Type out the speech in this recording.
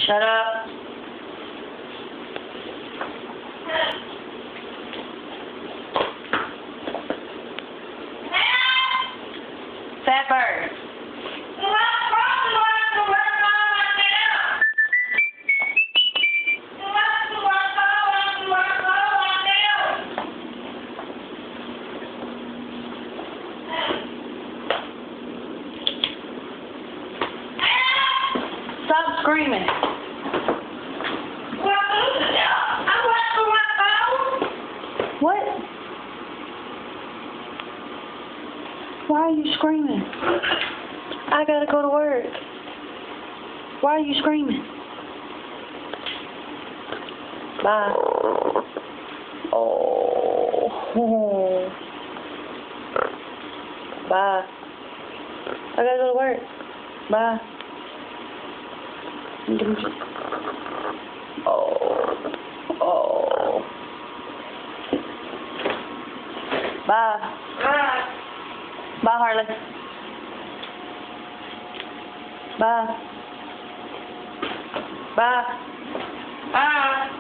Shut up. Fat bird. Stop screaming. What? Why are you screaming? I gotta go to work. Why are you screaming? Bye. Oh. Bye. I gotta go to work. Bye. Oh. Bye. Bye, Harley. Bye. Bye. Bye.